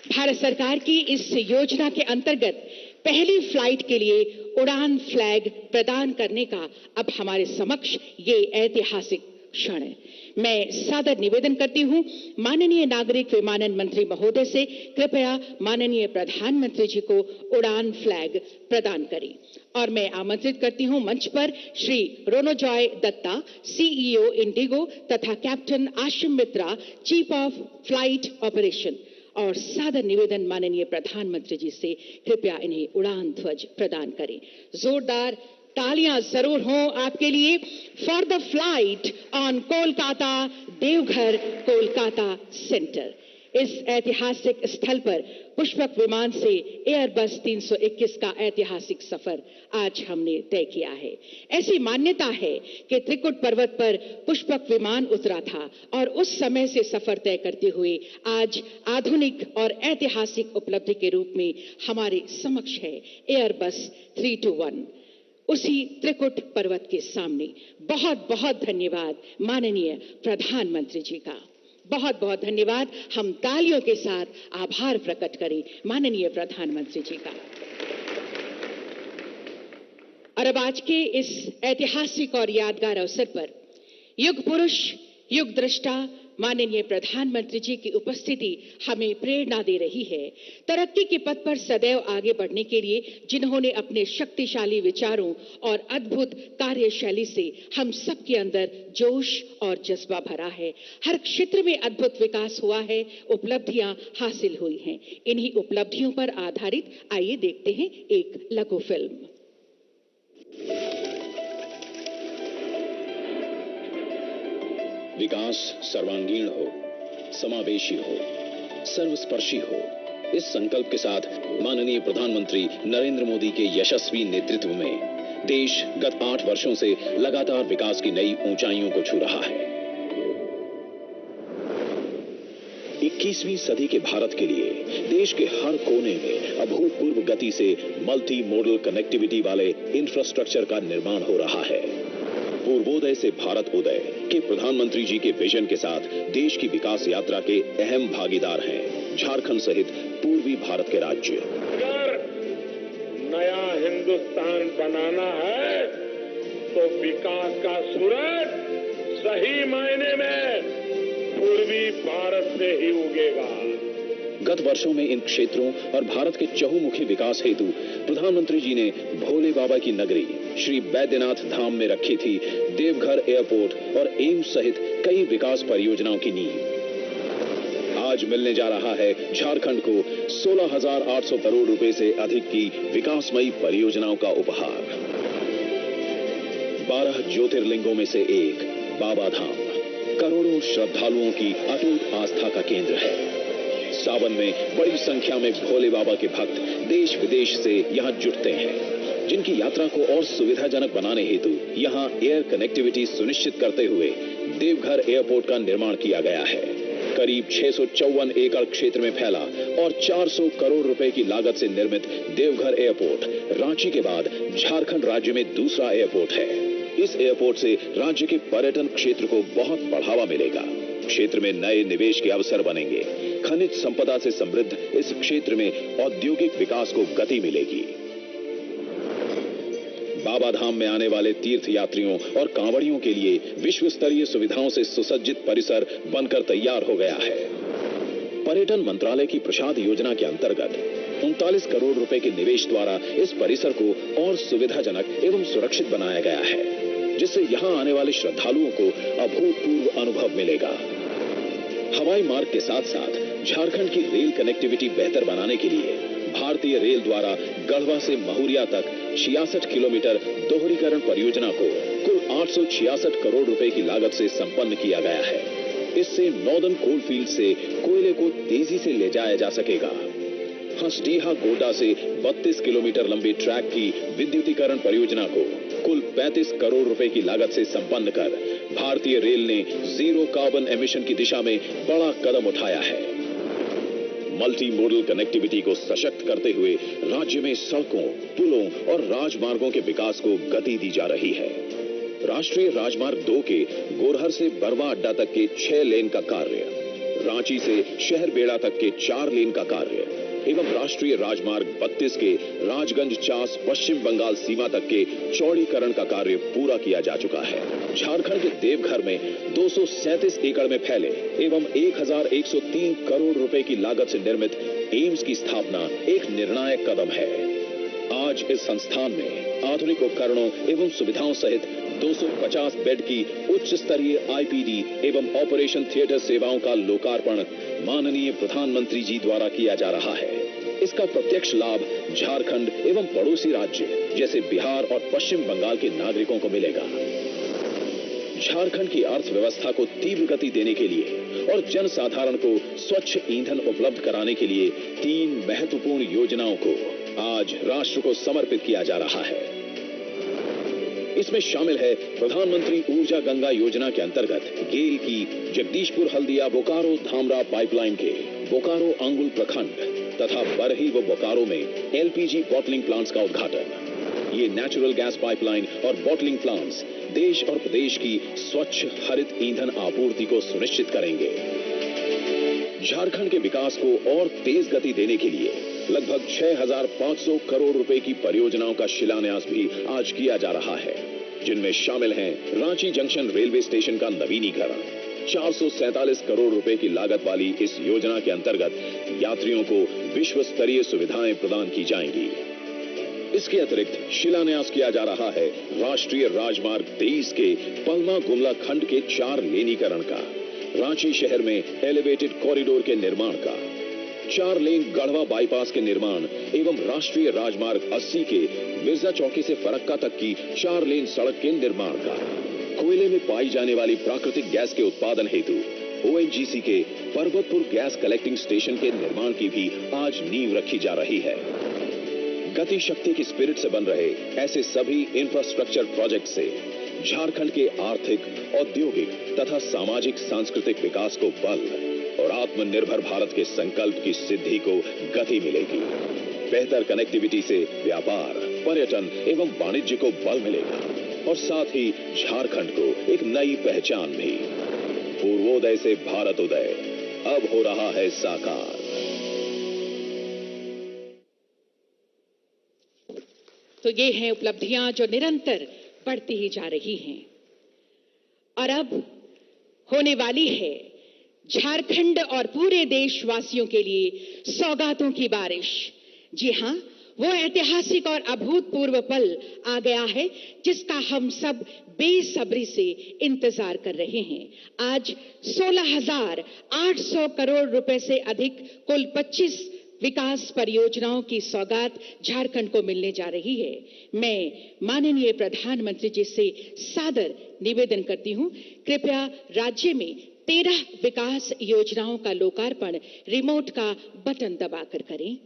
भारत सरकार की इस योजना के अंतर्गत पहली फ्लाइट के लिए उड़ान फ्लैग प्रदान करने का अब हमारे समक्ष ये ऐतिहासिक क्षण है। मैं सादर निवेदन करती हूं माननीय नागरिक विमानन मंत्री महोदय से, कृपया माननीय प्रधानमंत्री जी को उड़ान फ्लैग प्रदान करें। और मैं आमंत्रित करती हूं मंच पर श्री रोनोजॉय दत्ता, सीईओ इंडिगो, तथा captain Ashim Mitra, chief of flight operation. और सादर निवेदन माननीय प्रधानमंत्री जी से, कृपया इन्हें उड़ान ध्वज प्रदान करें। जोरदार तालियां जरूर हों आपके लिए for the flight on Kolkata Deoghar Kolkata centre. इस ऐतिहासिक स्थल पर पुष्पक विमान से एयरबस 321 का ऐतिहासिक सफर आज हमने तय किया है। ऐसी मान्यता है कि त्रिकुट पर्वत पर पुष्पक विमान उतरा था और उस समय से सफर तय करते हुए आज आधुनिक और ऐतिहासिक उपलब्धि के रूप में हमारे समक्ष है एयरबस 321। उसी त्रिकुट पर्वत के सामने बहुत बहुत धन्यवाद माननीय प्रधानमंत्री जी का, बहुत बहुत धन्यवाद। हम तालियों के साथ आभार प्रकट करें माननीय प्रधानमंत्री जी का। और अब आज के इस ऐतिहासिक और यादगार अवसर पर युग पुरुष, युग दृष्टा माननीय प्रधानमंत्री जी की उपस्थिति हमें प्रेरणा दे रही है तरक्की के पथ पर सदैव आगे बढ़ने के लिए, जिन्होंने अपने शक्तिशाली विचारों और अद्भुत कार्यशैली से हम सबके अंदर जोश और जज्बा भरा है। हर क्षेत्र में अद्भुत विकास हुआ है, उपलब्धियां हासिल हुई हैं। इन्हीं उपलब्धियों पर आधारित आइए देखते हैं एक लघु फिल्म। विकास सर्वांगीण हो, समावेशी हो, सर्वस्पर्शी हो, इस संकल्प के साथ माननीय प्रधानमंत्री नरेंद्र मोदी के यशस्वी नेतृत्व में देश गत 8 वर्षों से लगातार विकास की नई ऊंचाइयों को छू रहा है। 21वीं सदी के भारत के लिए देश के हर कोने में अभूतपूर्व गति से मल्टी मॉडल कनेक्टिविटी वाले इंफ्रास्ट्रक्चर का निर्माण हो रहा है। पूर्वोदय से भारत उदय के प्रधानमंत्री जी के विजन के साथ देश की विकास यात्रा के अहम भागीदार हैं झारखंड सहित पूर्वी भारत के राज्य। अगर नया हिंदुस्तान बनाना है तो विकास का सूरज सही मायने में पूर्वी भारत से ही उगेगा। गत वर्षों में इन क्षेत्रों और भारत के चहुमुखी विकास हेतु प्रधानमंत्री जी ने भोले बाबा की नगरी श्री बैद्यनाथ धाम में रखी थी देवघर एयरपोर्ट और एम्स सहित कई विकास परियोजनाओं की नींव। आज मिलने जा रहा है झारखंड को 16,800 करोड़ रुपए से अधिक की विकासमयी परियोजनाओं का उपहार। 12 ज्योतिर्लिंगों में से एक बाबा धाम करोड़ों श्रद्धालुओं की अटूट आस्था का केंद्र है। सावन में बड़ी संख्या में भोले बाबा के भक्त देश विदेश से यहां जुटते हैं, जिनकी यात्रा को और सुविधाजनक बनाने हेतु यहां एयर कनेक्टिविटी सुनिश्चित करते हुए देवघर एयरपोर्ट का निर्माण किया गया है। करीब 654 एकड़ क्षेत्र में फैला और 400 करोड़ रुपए की लागत से निर्मित देवघर एयरपोर्ट रांची के बाद झारखंड राज्य में दूसरा एयरपोर्ट है। इस एयरपोर्ट से राज्य के पर्यटन क्षेत्र को बहुत बढ़ावा मिलेगा। क्षेत्र में नए निवेश के अवसर बनेंगे। खनिज संपदा से समृद्ध इस क्षेत्र में औद्योगिक विकास को गति मिलेगी। बाबा धाम में आने वाले तीर्थ यात्रियों और कांवड़ियों के लिए विश्व स्तरीय सुविधाओं से सुसज्जित परिसर बनकर तैयार हो गया है। पर्यटन मंत्रालय की प्रसाद योजना के अंतर्गत 39 करोड़ रुपए के निवेश द्वारा इस परिसर को और सुविधाजनक एवं सुरक्षित बनाया गया है, जिससे यहां आने वाले श्रद्धालुओं को अभूतपूर्व अनुभव मिलेगा। हवाई मार्ग के साथ साथ झारखंड की रेल कनेक्टिविटी बेहतर बनाने के लिए भारतीय रेल द्वारा गढ़वा से महुरिया तक 66 किलोमीटर दोहरीकरण परियोजना को कुल 866 करोड़ रुपए की लागत से संपन्न किया गया है। इससे नॉर्दर्न कोलफील्ड से कोयले को तेजी से ले जाया जा सकेगा। हंसडीहा गोड्डा से 32 किलोमीटर लंबी ट्रैक की विद्युतीकरण परियोजना को कुल 35 करोड़ रुपए की लागत से संपन्न कर भारतीय रेल ने जीरो कार्बन एमिशन की दिशा में बड़ा कदम उठाया है। मल्टी मोडल कनेक्टिविटी को सशक्त करते हुए राज्य में सड़कों, पुलों और राजमार्गों के विकास को गति दी जा रही है। राष्ट्रीय राजमार्ग 2 के गोरहर से बरवा अड्डा तक के 6 लेन का कार्य, रांची से शहर बेड़ा तक के 4 लेन का कार्य एवं राष्ट्रीय राजमार्ग 32 के राजगंज चास पश्चिम बंगाल सीमा तक के चौड़ीकरण का कार्य पूरा किया जा चुका है। झारखंड के देवघर में 237 एकड़ में फैले एवं 1103 करोड़ रुपए की लागत से निर्मित एम्स की स्थापना एक निर्णायक कदम है। आज इस संस्थान में आधुनिक उपकरणों एवं सुविधाओं सहित 250 बेड की उच्च स्तरीय आईपीडी एवं ऑपरेशन थिएटर सेवाओं का लोकार्पण माननीय प्रधानमंत्री जी द्वारा किया जा रहा है। इसका प्रत्यक्ष लाभ झारखंड एवं पड़ोसी राज्य जैसे बिहार और पश्चिम बंगाल के नागरिकों को मिलेगा। झारखंड की अर्थव्यवस्था को तीव्र गति देने के लिए और जनसाधारण को स्वच्छ ईंधन उपलब्ध कराने के लिए 3 महत्वपूर्ण योजनाओं को आज राष्ट्र को समर्पित किया जा रहा है। इसमें शामिल है प्रधानमंत्री ऊर्जा गंगा योजना के अंतर्गत गेल की जगदीशपुर हल्दिया बोकारो धामरा पाइपलाइन के बोकारो अंगुल प्रखंड तथा बरही व बोकारो में एलपीजी बॉटलिंग प्लांट्स का उद्घाटन। ये नेचुरल गैस पाइपलाइन और बॉटलिंग प्लांट्स देश और प्रदेश की स्वच्छ हरित ईंधन आपूर्ति को सुनिश्चित करेंगे। झारखंड के विकास को और तेज गति देने के लिए लगभग 6,500 करोड़ रुपए की परियोजनाओं का शिलान्यास भी आज किया जा रहा है, जिनमें शामिल हैं रांची जंक्शन रेलवे स्टेशन का नवीनीकरण। 447 करोड़ रुपए की लागत वाली इस योजना के अंतर्गत यात्रियों को विश्व स्तरीय सुविधाएं प्रदान की जाएंगी। इसके अतिरिक्त शिलान्यास किया जा रहा है राष्ट्रीय राजमार्ग 23 के पलमा गुमला खंड के 4 लेनीकरण का, रांची शहर में एलिवेटेड कॉरिडोर के निर्माण का, 4 लेन गढ़वा बाईपास के निर्माण एवं राष्ट्रीय राजमार्ग 80 के मिर्जा चौकी से फरक्का तक की 4 लेन सड़क के निर्माण का, कोयले में पाई जाने वाली प्राकृतिक गैस के उत्पादन हेतु ओएनजीसी के पर्वतपुर गैस कलेक्टिंग स्टेशन के निर्माण की भी आज नींव रखी जा रही है। गति शक्ति की स्पिरिट से बन रहे ऐसे सभी इंफ्रास्ट्रक्चर प्रोजेक्ट से झारखंड के आर्थिक, औद्योगिक तथा सामाजिक सांस्कृतिक विकास को बल और आत्मनिर्भर भारत के संकल्प की सिद्धि को गति मिलेगी। बेहतर कनेक्टिविटी से व्यापार, पर्यटन एवं वाणिज्य को बल मिलेगा और साथ ही झारखंड को एक नई पहचान भी। पूर्वोदय से भारत उदय अब हो रहा है साकार। तो ये हैं उपलब्धियां जो निरंतर बढ़ती ही जा रही हैं और अब होने वाली है झारखंड और पूरे देशवासियों के लिए सौगातों की बारिश। जी हां, वो ऐतिहासिक और अभूतपूर्व पल आ गया है जिसका हम सब बेसब्री से इंतजार कर रहे हैं। आज 16,800 करोड़ रुपए से अधिक कुल 25 विकास परियोजनाओं की सौगात झारखंड को मिलने जा रही है। मैं माननीय प्रधानमंत्री जी से सादर निवेदन करती हूं, कृपया राज्य में 13 विकास योजनाओं का लोकार्पण रिमोट का बटन दबाकर करें।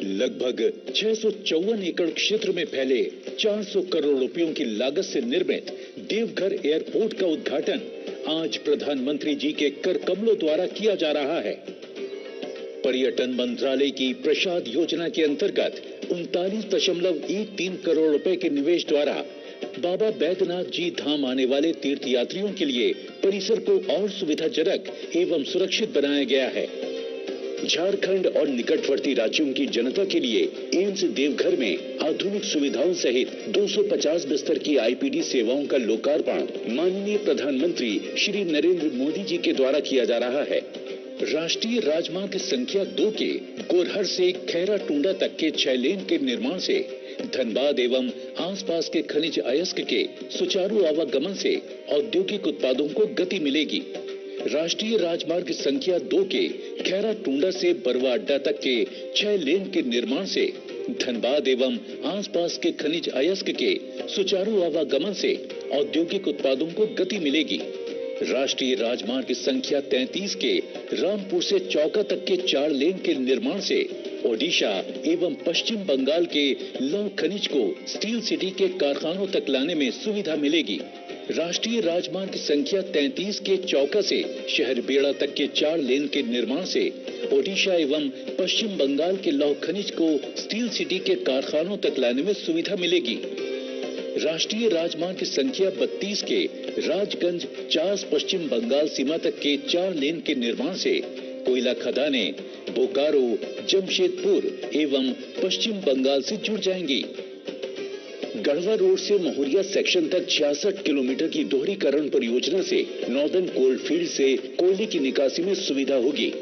लगभग 654 एकड़ क्षेत्र में फैले 400 करोड़ रुपयों की लागत से निर्मित देवघर एयरपोर्ट का उद्घाटन आज प्रधानमंत्री जी के कर कमलों द्वारा किया जा रहा है। पर्यटन मंत्रालय की प्रसाद योजना के अंतर्गत 39.13 करोड़ रुपए के निवेश द्वारा बाबा बैद्यनाथ जी धाम आने वाले तीर्थ यात्रियों के लिए परिसर को और सुविधाजनक एवं सुरक्षित बनाया गया है। झारखंड और निकटवर्ती राज्यों की जनता के लिए एम्स देवघर में आधुनिक सुविधाओं सहित 250 बिस्तर की आईपीडी सेवाओं का लोकार्पण माननीय प्रधानमंत्री श्री नरेंद्र मोदी जी के द्वारा किया जा रहा है। राष्ट्रीय राजमार्ग संख्या 2 के गोरहर से खैरा टूंडा तक के 6 लेन के निर्माण से धनबाद एवं आसपास के खनिज अयस्क के सुचारू आवागमन से औद्योगिक उत्पादों को गति मिलेगी। राष्ट्रीय राजमार्ग संख्या 2 के खैरा टूंडा से बरवा अड्डा तक के 6 लेन के निर्माण से धनबाद एवं आसपास के खनिज अयस्क के सुचारू आवागमन से औद्योगिक उत्पादों को गति मिलेगी। राष्ट्रीय राजमार्ग संख्या 33 के रामपुर से चौका तक के 4 लेन के निर्माण से ओडिशा एवं पश्चिम बंगाल के लौह खनिज को स्टील सिटी के कारखानों तक लाने में सुविधा मिलेगी। राष्ट्रीय राजमार्ग संख्या 33 के चौका से शहर बेड़ा तक के 4 लेन के निर्माण से ओडिशा एवं पश्चिम बंगाल के लौह खनिज को स्टील सिटी के कारखानों तक लाने में सुविधा मिलेगी। राष्ट्रीय राजमार्ग संख्या 32 के राजगंज चास पश्चिम बंगाल सीमा तक के 4 लेन के निर्माण से कोयला खदानें बोकारो, जमशेदपुर एवं पश्चिम बंगाल से जुड़ जाएंगी। गढ़वा रोड से महुरिया सेक्शन तक 66 किलोमीटर की दोहरीकरण परियोजना से नॉर्दर्न कोल फील्ड से कोयले की निकासी में सुविधा होगी।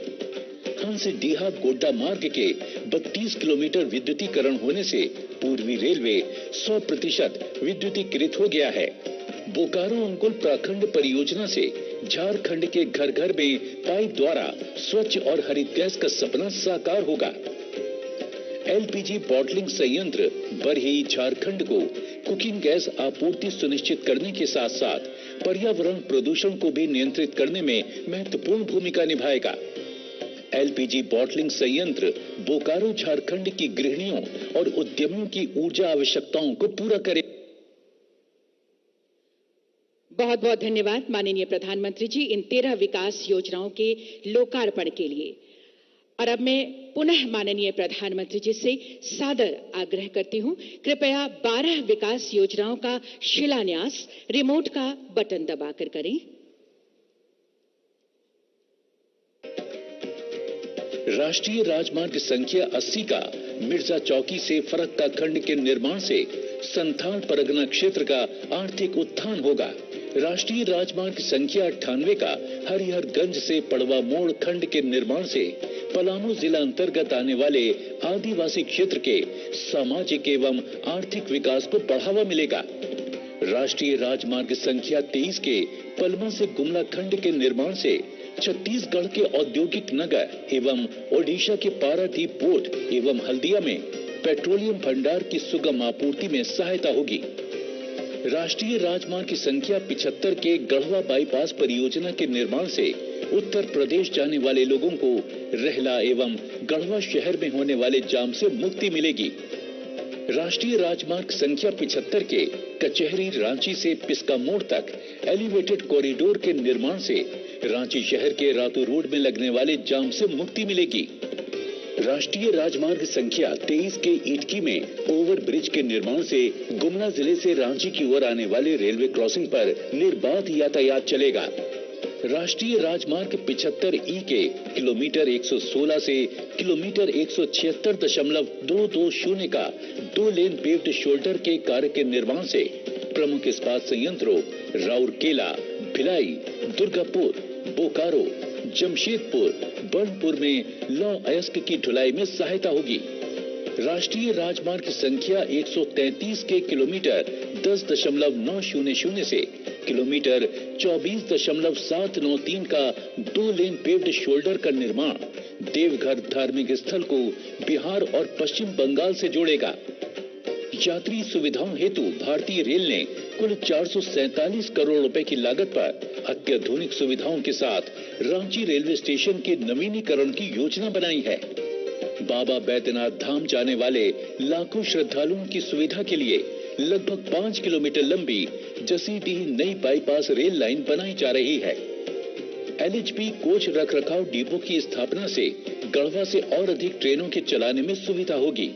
हंसडीहा गोड्डा मार्ग के 32 किलोमीटर विद्युतीकरण होने से पूर्वी रेलवे 100% विद्युतीकृत हो गया है। बोकारो अंकुल प्रखंड परियोजना से झारखंड के घर घर में पाइप द्वारा स्वच्छ और हरित गैस का सपना साकार होगा। एलपीजी बॉटलिंग संयंत्र बरही झारखंड को कुकिंग गैस आपूर्ति सुनिश्चित करने के साथ साथ पर्यावरण प्रदूषण को भी नियंत्रित करने में महत्वपूर्ण भूमिका निभाएगा। एलपीजी बॉटलिंग संयंत्र बोकारो झारखंड की गृहिणियों और उद्यमियों की ऊर्जा आवश्यकताओं को पूरा करे। बहुत बहुत धन्यवाद माननीय प्रधानमंत्री जी इन 13 विकास योजनाओं के लोकार्पण के लिए। और अब मैं पुनः माननीय प्रधानमंत्री जी से सादर आग्रह करती हूं, कृपया 12 विकास योजनाओं का शिलान्यास रिमोट का बटन दबाकर करें। राष्ट्रीय राजमार्ग संख्या 80 का मिर्जा चौकी से फरक्का खंड के निर्माण से संथाल परगना क्षेत्र का आर्थिक उत्थान होगा। राष्ट्रीय राजमार्ग संख्या 98 का हरिहरगंज से पड़वा मोड़ खंड के निर्माण से पलामू जिला अंतर्गत आने वाले आदिवासी क्षेत्र के सामाजिक एवं आर्थिक विकास को बढ़ावा मिलेगा। राष्ट्रीय राजमार्ग संख्या 23 के पलमा से गुमला खंड के निर्माण से छत्तीसगढ़ के औद्योगिक नगर एवं ओडिशा के पारादीप पोर्ट एवं हल्दिया में पेट्रोलियम भंडार की सुगम आपूर्ति में सहायता होगी। राष्ट्रीय राजमार्ग संख्या 75 के गढ़वा बाईपास परियोजना के निर्माण से उत्तर प्रदेश जाने वाले लोगों को रहला एवं गढ़वा शहर में होने वाले जाम से मुक्ति मिलेगी। राष्ट्रीय राजमार्ग संख्या 75 के कचहरी रांची से पिस्का मोड़ तक एलिवेटेड कॉरिडोर के निर्माण से रांची शहर के रातू रोड में लगने वाले जाम से मुक्ति मिलेगी। राष्ट्रीय राजमार्ग संख्या 23 के इटकी में ओवर ब्रिज के निर्माण से गुमला जिले से रांची की ओर आने वाले रेलवे क्रॉसिंग पर निर्बाध यातायात चलेगा। राष्ट्रीय राजमार्ग 75 ई के किलोमीटर 116 से किलोमीटर 176.220 का 2 लेन पेव्ड शोल्डर के कार्य के निर्माण से प्रमुख इस्पात संयंत्रों राउरकेला, भिलाई, दुर्गापुर, बोकारो, जमशेदपुर, बर्नपुर में लौह अयस्क की ढुलाई में सहायता होगी। राष्ट्रीय राजमार्ग संख्या 133 के किलोमीटर 10.900 से किलोमीटर 24.793 का 2 लेन पेव्ड शोल्डर का निर्माण देवघर धार्मिक स्थल को बिहार और पश्चिम बंगाल से जोड़ेगा। यात्री सुविधाओं हेतु भारतीय रेल ने कुल 447 करोड़ रुपए की लागत पर अत्याधुनिक सुविधाओं के साथ रांची रेलवे स्टेशन के नवीनीकरण की योजना बनाई है। बाबा बैद्यनाथ धाम जाने वाले लाखों श्रद्धालुओं की सुविधा के लिए लगभग 5 किलोमीटर लंबी जसीडीह नई बाईपास रेल लाइन बनाई जा रही है। एलएचबी कोच रखरखाव डिपो की स्थापना से गढ़वा से और अधिक ट्रेनों के चलाने में सुविधा होगी।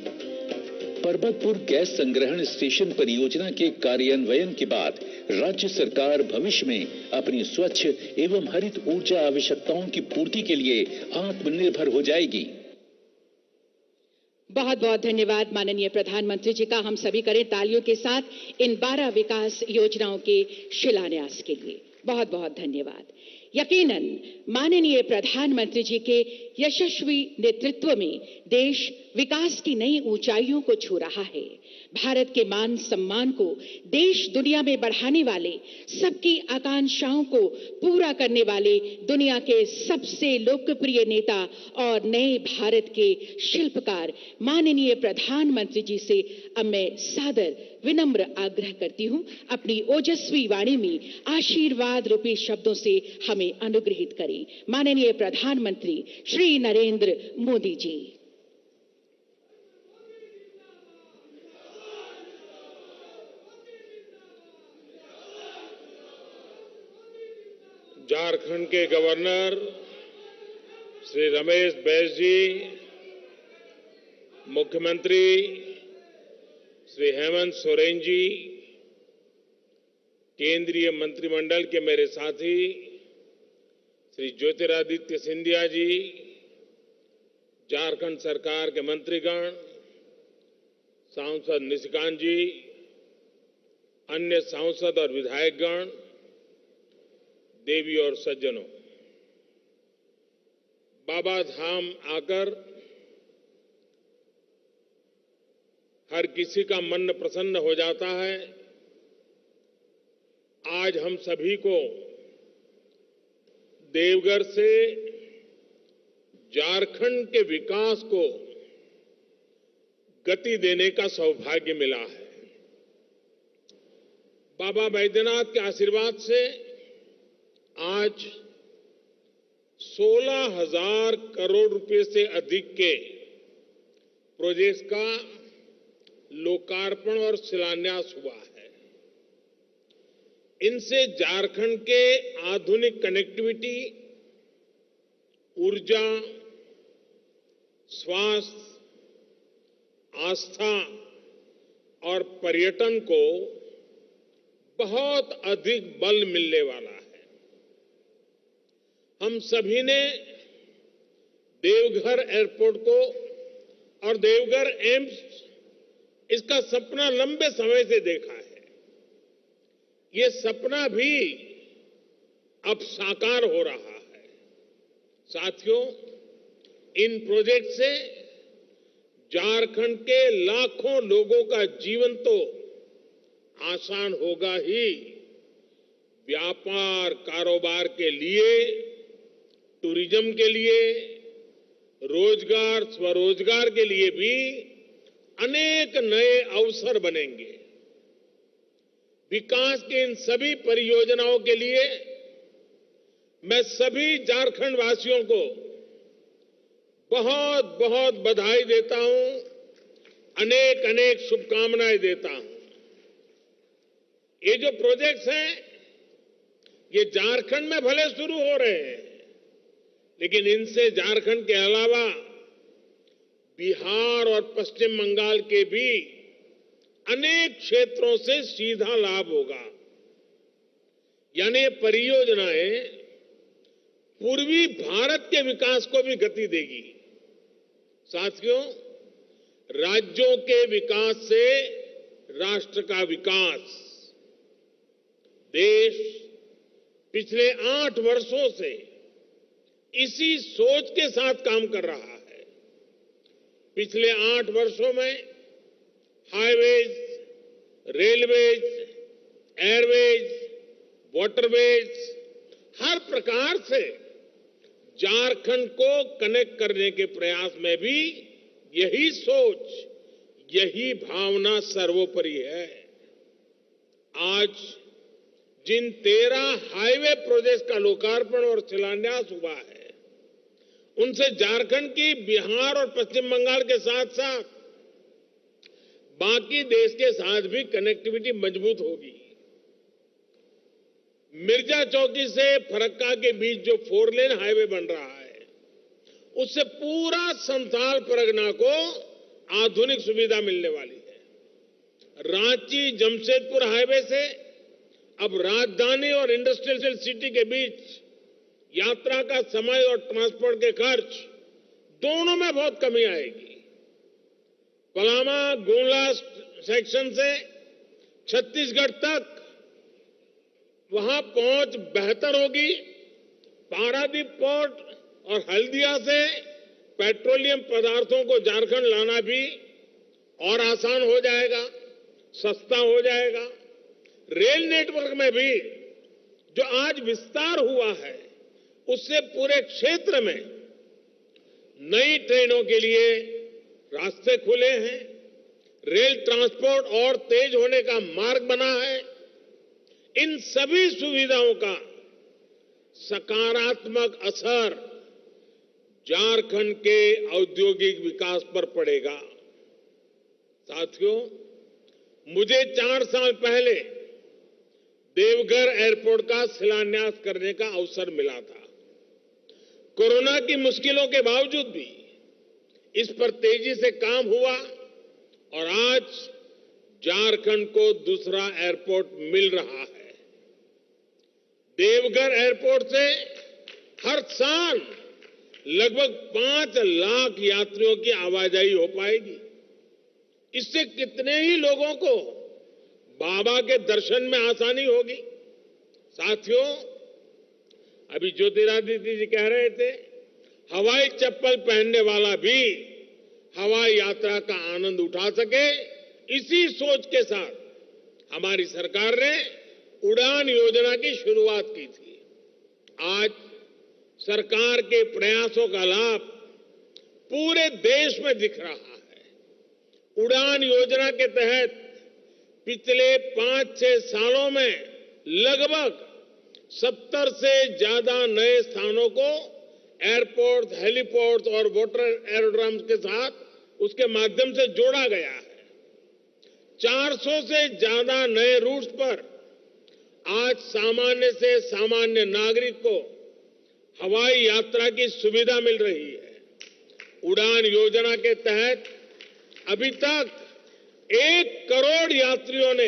पर्वतपुर गैस संग्रहण स्टेशन परियोजना के कार्यान्वयन के बाद राज्य सरकार भविष्य में अपनी स्वच्छ एवं हरित ऊर्जा आवश्यकताओं की पूर्ति के लिए आत्मनिर्भर हो जाएगी। बहुत बहुत धन्यवाद माननीय प्रधानमंत्री जी का। हम सभी करें तालियों के साथ इन 12 विकास योजनाओं के शिलान्यास के लिए। बहुत बहुत धन्यवाद। यकीनन माननीय प्रधानमंत्री जी के यशस्वी नेतृत्व में देश विकास की नई ऊंचाइयों को छू रहा है। भारत के मान सम्मान को देश दुनिया में बढ़ाने वाले, सबकी आकांक्षाओं को पूरा करने वाले दुनिया के सबसे लोकप्रिय नेता और नए भारत के शिल्पकार माननीय प्रधानमंत्री जी से अब मैं सादर विनम्र आग्रह करती हूं, अपनी ओजस्वी वाणी में आशीर्वाद रूपी शब्दों से हमें अनुग्रहित करें। माननीय प्रधानमंत्री श्री नरेंद्र मोदी जी। झारखंड के गवर्नर श्री रमेश बैस जी, मुख्यमंत्री श्री हेमंत सोरेन जी, केंद्रीय मंत्रिमंडल के मेरे साथी श्री ज्योतिरादित्य सिंधिया जी, झारखंड सरकार के मंत्रीगण, सांसद निशिकांत जी, अन्य सांसद और विधायकगण, देवी और सज्जनों, बाबा धाम आकर हर किसी का मन प्रसन्न हो जाता है। आज हम सभी को देवघर से झारखंड के विकास को गति देने का सौभाग्य मिला है। बाबा बैद्यनाथ के आशीर्वाद से आज 16,000 करोड़ रुपए से अधिक के प्रोजेक्ट का लोकार्पण और शिलान्यास हुआ है। इनसे झारखंड के आधुनिक कनेक्टिविटी, ऊर्जा, स्वास्थ्य, आस्था और पर्यटन को बहुत अधिक बल मिलने वाला है। हम सभी ने देवघर एयरपोर्ट को और देवघर एम्स, इसका सपना लंबे समय से देखा है। ये सपना भी अब साकार हो रहा है। साथियों, इन प्रोजेक्ट से झारखंड के लाखों लोगों का जीवन तो आसान होगा ही, व्यापार कारोबार के लिए, टूरिज्म के लिए, रोजगार स्वरोजगार के लिए भी अनेक नए अवसर बनेंगे। विकास के इन सभी परियोजनाओं के लिए मैं सभी झारखंड वासियों को बहुत बहुत बधाई देता हूं, अनेक अनेक शुभकामनाएं देता हूं। ये जो प्रोजेक्ट्स हैं, ये झारखंड में भले शुरू हो रहे हैं, लेकिन इनसे झारखंड के अलावा बिहार और पश्चिम बंगाल के भी अनेक क्षेत्रों से सीधा लाभ होगा। यानी ये परियोजनाएं पूर्वी भारत के विकास को भी गति देगी। साथियों, राज्यों के विकास से राष्ट्र का विकास, देश पिछले 8 वर्षों से इसी सोच के साथ काम कर रहा है। पिछले 8 वर्षों में हाईवेज, रेलवेज, एयरवेज, वाटरवेज, हर प्रकार से झारखंड को कनेक्ट करने के प्रयास में भी यही सोच, यही भावना सर्वोपरि है। आज जिन 13 हाईवे प्रोजेक्ट का लोकार्पण और शिलान्यास हुआ है, उनसे झारखंड की बिहार और पश्चिम बंगाल के साथ साथ बाकी देश के साथ भी कनेक्टिविटी मजबूत होगी। मिर्जा चौकी से फरक्का के बीच जो 4 लेन हाईवे बन रहा है, उससे पूरा संथाल परगना को आधुनिक सुविधा मिलने वाली है। रांची जमशेदपुर हाईवे से अब राजधानी और इंडस्ट्रियल सिटी के बीच यात्रा का समय और ट्रांसपोर्ट के खर्च दोनों में बहुत कमी आएगी। पलामा गोंडला सेक्शन से छत्तीसगढ़ तक वहां पहुंच बेहतर होगी। पारादीप पोर्ट और हल्दिया से पेट्रोलियम पदार्थों को झारखंड लाना भी और आसान हो जाएगा, सस्ता हो जाएगा। रेल नेटवर्क में भी जो आज विस्तार हुआ है, उससे पूरे क्षेत्र में नई ट्रेनों के लिए रास्ते खुले हैं, रेल ट्रांसपोर्ट और तेज होने का मार्ग बना है। इन सभी सुविधाओं का सकारात्मक असर झारखंड के औद्योगिक विकास पर पड़ेगा। साथियों, मुझे 4 साल पहले देवघर एयरपोर्ट का शिलान्यास करने का अवसर मिला था। कोरोना की मुश्किलों के बावजूद भी इस पर तेजी से काम हुआ और आज झारखंड को दूसरा एयरपोर्ट मिल रहा है। देवघर एयरपोर्ट से हर साल लगभग 5 लाख यात्रियों की आवाजाही हो पाएगी। इससे कितने ही लोगों को बाबा के दर्शन में आसानी होगी। साथियों, अभी ज्योतिरादित्य जी कह रहे थे, हवाई चप्पल पहनने वाला भी हवाई यात्रा का आनंद उठा सके, इसी सोच के साथ हमारी सरकार ने उड़ान योजना की शुरुआत की थी। आज सरकार के प्रयासों का लाभ पूरे देश में दिख रहा है। उड़ान योजना के तहत पिछले 5-6 सालों में लगभग 70 से ज्यादा नए स्थानों को एयरपोर्ट, हेलीपोर्ट और वाटर एरोड्रम्स के साथ उसके माध्यम से जोड़ा गया है। 400 से ज्यादा नए रूट्स पर आज सामान्य से सामान्य नागरिक को हवाई यात्रा की सुविधा मिल रही है। उड़ान योजना के तहत अभी तक 1 करोड़ यात्रियों ने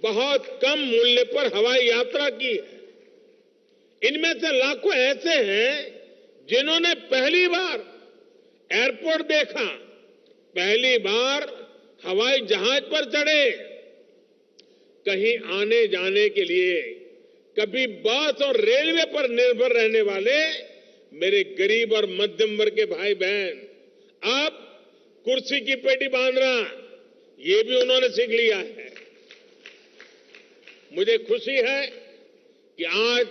बहुत कम मूल्य पर हवाई यात्रा की है। इनमें से लाखों ऐसे हैं जिन्होंने पहली बार एयरपोर्ट देखा, पहली बार हवाई जहाज पर चढ़े। कहीं आने जाने के लिए कभी बस और रेलवे पर निर्भर रहने वाले मेरे गरीब और मध्यम वर्ग के भाई बहन अब कुर्सी की पेटी बांधना, ये भी उन्होंने सीख लिया है। मुझे खुशी है कि आज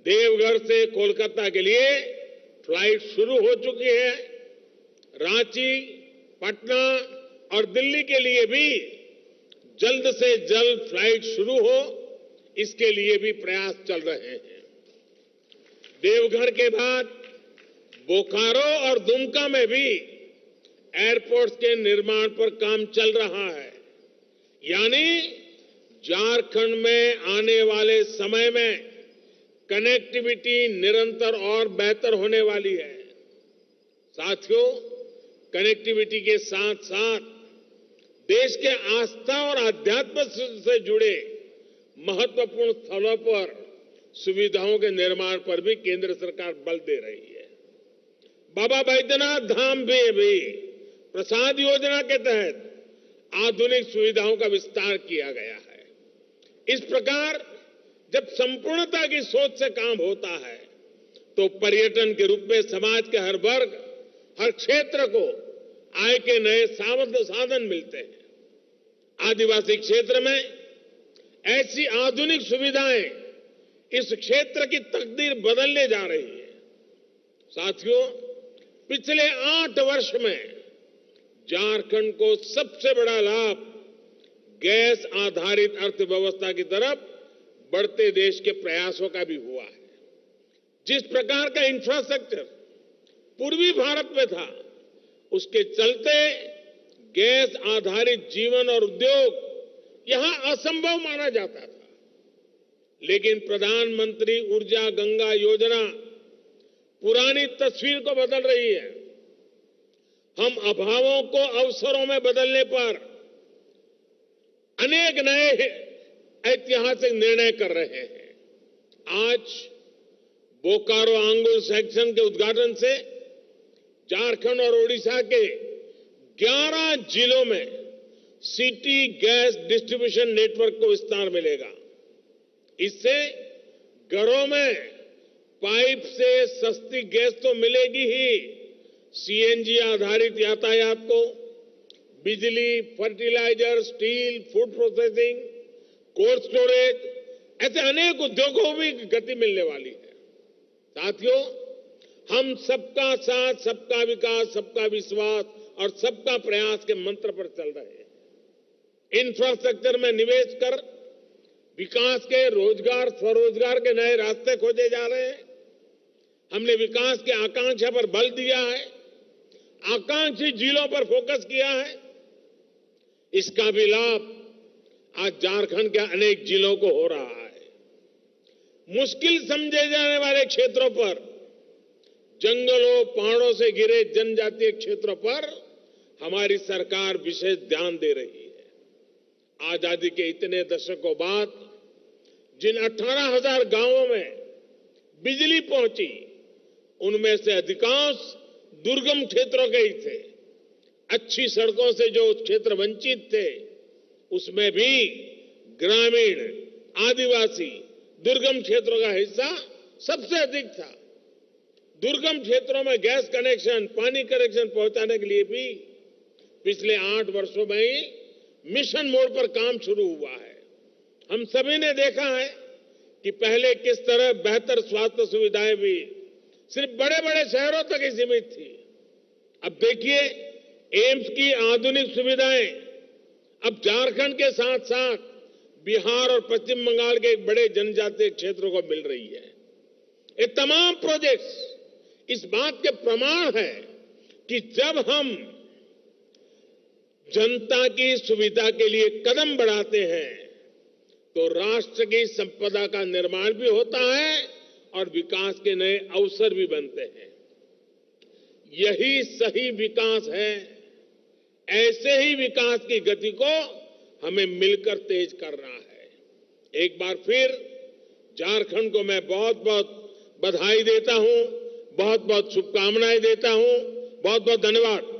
देवघर से कोलकाता के लिए फ्लाइट शुरू हो चुकी है। रांची, पटना और दिल्ली के लिए भी जल्द से जल्द फ्लाइट शुरू हो, इसके लिए भी प्रयास चल रहे हैं। देवघर के बाद बोकारो और दुमका में भी एयरपोर्ट्स के निर्माण पर काम चल रहा है। यानी झारखंड में आने वाले समय में कनेक्टिविटी निरंतर और बेहतर होने वाली है। साथियों, कनेक्टिविटी के साथ साथ देश के आस्था और आध्यात्म से जुड़े महत्वपूर्ण स्थलों पर सुविधाओं के निर्माण पर भी केंद्र सरकार बल दे रही है। बाबा बैद्यनाथ धाम में भी प्रसाद योजना के तहत आधुनिक सुविधाओं का विस्तार किया गया है। इस प्रकार जब संपूर्णता की सोच से काम होता है तो पर्यटन के रूप में समाज के हर वर्ग, हर क्षेत्र को आय के नए साधन मिलते हैं। आदिवासी क्षेत्र में ऐसी आधुनिक सुविधाएं इस क्षेत्र की तकदीर बदलने जा रही है। साथियों, पिछले 8 वर्ष में झारखंड को सबसे बड़ा लाभ गैस आधारित अर्थव्यवस्था की तरफ बढ़ते देश के प्रयासों का भी हुआ है। जिस प्रकार का इंफ्रास्ट्रक्चर पूर्वी भारत में था, उसके चलते गैस आधारित जीवन और उद्योग यहां असंभव माना जाता था। लेकिन प्रधानमंत्री ऊर्जा गंगा योजना पुरानी तस्वीर को बदल रही है। हम अभावों को अवसरों में बदलने पर अनेक नए ऐतिहासिक निर्णय कर रहे हैं। आज बोकारो आंगुल सेक्शन के उद्घाटन से झारखंड और ओडिशा के 11 जिलों में सिटी गैस डिस्ट्रीब्यूशन नेटवर्क को विस्तार मिलेगा। इससे घरों में पाइप से सस्ती गैस तो मिलेगी ही, सीएनजी आधारित यातायात को, बिजली, fertiliser, steel, food processing, cold storage, ऐसे अनेक उद्योगों को भी गति मिलने वाली है। साथियों, हम सबका साथ, सबका विकास, सबका विश्वास और सबका प्रयास के मंत्र पर चल रहे हैं। इंफ्रास्ट्रक्चर में निवेश कर विकास के, रोजगार, स्वरोजगार के नए रास्ते खोजे जा रहे हैं। हमने विकास की आकांक्षा पर बल दिया है, आकांक्षी जिलों पर फोकस किया है। इसका भी लाभ आज झारखंड के अनेक जिलों को हो रहा है। मुश्किल समझे जाने वाले क्षेत्रों पर, जंगलों पहाड़ों से घिरे जनजातीय क्षेत्रों पर हमारी सरकार विशेष ध्यान दे रही है। आजादी के इतने दशकों बाद जिन 18,000 गांवों में बिजली पहुंची, उनमें से अधिकांश दुर्गम क्षेत्रों के ही थे। अच्छी सड़कों से जो क्षेत्र वंचित थे, उसमें भी ग्रामीण, आदिवासी, दुर्गम क्षेत्रों का हिस्सा सबसे अधिक था। दुर्गम क्षेत्रों में गैस कनेक्शन, पानी कनेक्शन पहुंचाने के लिए भी पिछले 8 वर्षों में ही मिशन मोड पर काम शुरू हुआ है। हम सभी ने देखा है कि पहले किस तरह बेहतर स्वास्थ्य सुविधाएं भी सिर्फ बड़े बड़े शहरों तक ही सीमित थी। अब देखिए, एम्स की आधुनिक सुविधाएं अब झारखंड के साथ साथ बिहार और पश्चिम बंगाल के एक बड़े जनजातीय क्षेत्रों को मिल रही है। ये तमाम प्रोजेक्ट्स इस बात के प्रमाण है कि जब हम जनता की सुविधा के लिए कदम बढ़ाते हैं तो राष्ट्र की संपदा का निर्माण भी होता है और विकास के नए अवसर भी बनते हैं। यही सही विकास है। ऐसे ही विकास की गति को हमें मिलकर तेज करना है। एक बार फिर झारखंड को मैं बहुत बहुत बधाई देता हूं, बहुत बहुत शुभकामनाएं देता हूं। बहुत बहुत धन्यवाद।